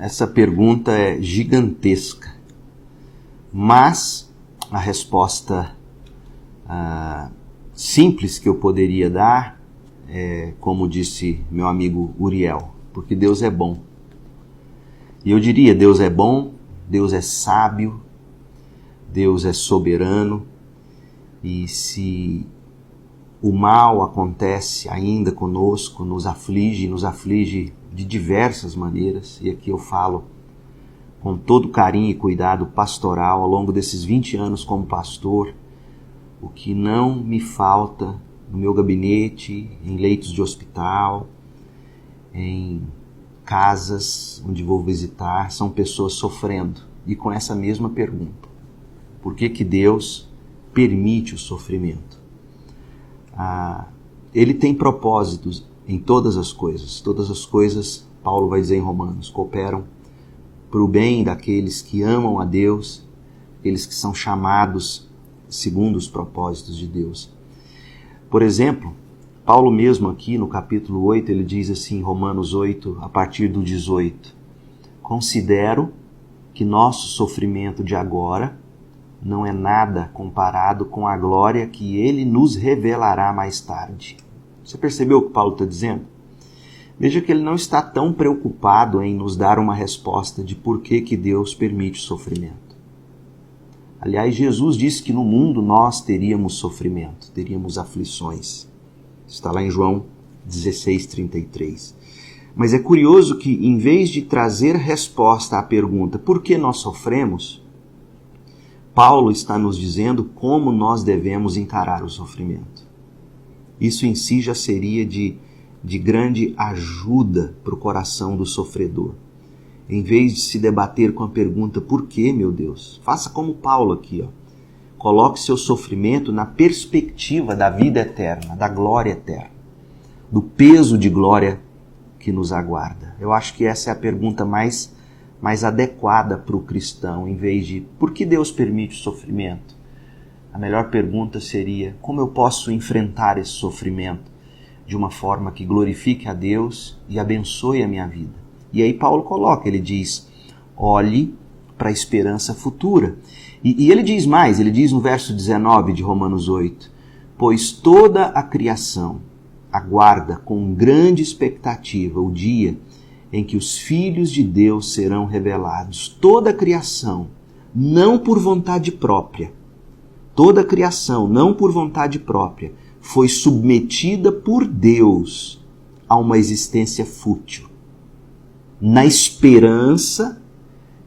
Essa pergunta é gigantesca, mas a resposta simples que eu poderia dar é, como disse meu amigo Uriel, porque Deus é bom. E eu diria, Deus é bom, Deus é sábio, Deus é soberano, e se o mal acontece ainda conosco, nos aflige de diversas maneiras, e aqui eu falo com todo carinho e cuidado pastoral, ao longo desses 20 anos como pastor, o que não me falta no meu gabinete, em leitos de hospital, em casas onde vou visitar, são pessoas sofrendo e com essa mesma pergunta: por que que Deus permite o sofrimento? Ele tem propósitos em todas as coisas, Paulo vai dizer em Romanos, cooperam para o bem daqueles que amam a Deus, aqueles que são chamados segundo os propósitos de Deus. Por exemplo, Paulo mesmo aqui no capítulo 8, ele diz assim em Romanos 8, a partir do 18, considero que nosso sofrimento de agora não é nada comparado com a glória que ele nos revelará mais tarde. Você percebeu o que Paulo está dizendo? Veja que ele não está tão preocupado em nos dar uma resposta de por que que Deus permite o sofrimento. Aliás, Jesus disse que no mundo nós teríamos sofrimento, teríamos aflições. Está lá em João 16:33. Mas é curioso que, em vez de trazer resposta à pergunta por que nós sofremos, Paulo está nos dizendo como nós devemos encarar o sofrimento. Isso em si já seria de grande ajuda para o coração do sofredor. Em vez de se debater com a pergunta por que, meu Deus, faça como Paulo aqui, coloque seu sofrimento na perspectiva da vida eterna, da glória eterna, do peso de glória que nos aguarda. Eu acho que essa é a pergunta mais adequada para o cristão, em vez de por que Deus permite o sofrimento? A melhor pergunta seria como eu posso enfrentar esse sofrimento de uma forma que glorifique a Deus e abençoe a minha vida. E aí Paulo coloca, ele diz, olhe para a esperança futura. E ele diz mais, ele diz no verso 19 de Romanos 8, pois toda a criação aguarda com grande expectativa o dia em que os filhos de Deus serão revelados. Toda a criação, não por vontade própria, toda a criação, não por vontade própria, foi submetida por Deus a uma existência fútil, na esperança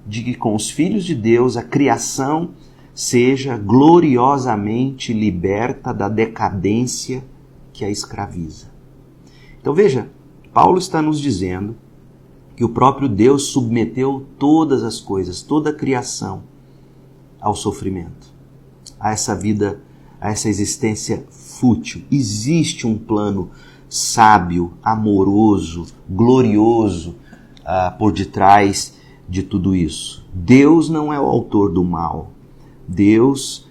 de que com os filhos de Deus a criação seja gloriosamente liberta da decadência que a escraviza. Então veja, Paulo está nos dizendo que o próprio Deus submeteu todas as coisas, toda a criação ao sofrimento, a essa vida, a essa existência fútil. Existe um plano sábio, amoroso, glorioso por detrás de tudo isso. Deus não é o autor do mal. Deus,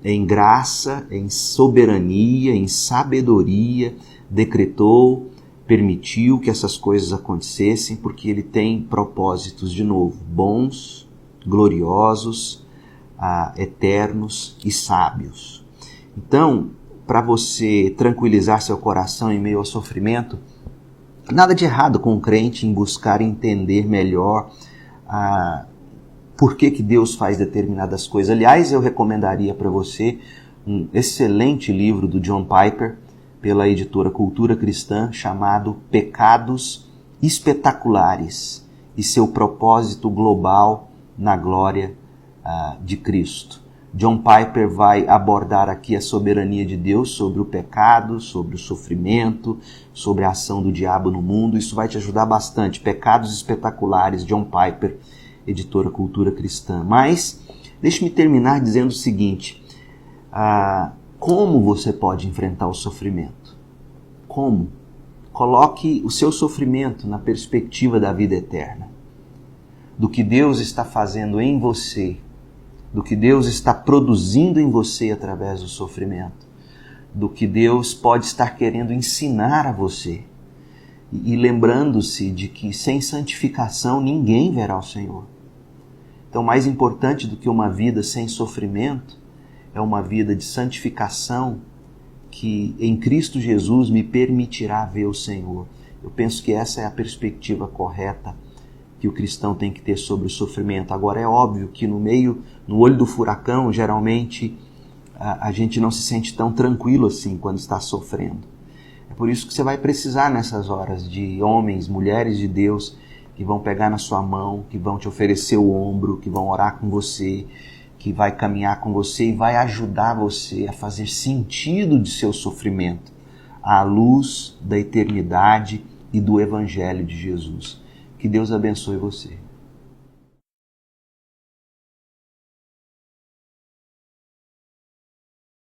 em graça, em soberania, em sabedoria, decretou, permitiu que essas coisas acontecessem, porque Ele tem propósitos, de novo, bons, gloriosos, eternos e sábios. Então, para você tranquilizar seu coração em meio ao sofrimento, nada de errado com o crente em buscar entender melhor por que Deus faz determinadas coisas. Aliás, eu recomendaria para você um excelente livro do John Piper, pela editora Cultura Cristã, chamado Pecados Espetaculares e seu propósito global na glória de Cristo. John Piper vai abordar aqui a soberania de Deus sobre o pecado, sobre o sofrimento, sobre a ação do diabo no mundo. Isso vai te ajudar bastante. Pecados Espetaculares, John Piper, editora Cultura Cristã. Mas, deixe-me terminar dizendo o seguinte, como você pode enfrentar o sofrimento? Como? Coloque o seu sofrimento na perspectiva da vida eterna, do que Deus está fazendo em você, do que Deus está produzindo em você através do sofrimento, do que Deus pode estar querendo ensinar a você. e lembrando-se de que sem santificação ninguém verá o Senhor. Então, mais importante do que uma vida sem sofrimento é uma vida de santificação que em Cristo Jesus me permitirá ver o Senhor. Eu penso que essa é a perspectiva correta que o cristão tem que ter sobre o sofrimento. Agora, é óbvio que no olho do furacão, geralmente a gente não se sente tão tranquilo assim quando está sofrendo. É por isso que você vai precisar nessas horas de homens, mulheres de Deus que vão pegar na sua mão, que vão te oferecer o ombro, que vão orar com você, que vai caminhar com você e vai ajudar você a fazer sentido de seu sofrimento à luz da eternidade e do Evangelho de Jesus. Que Deus abençoe você.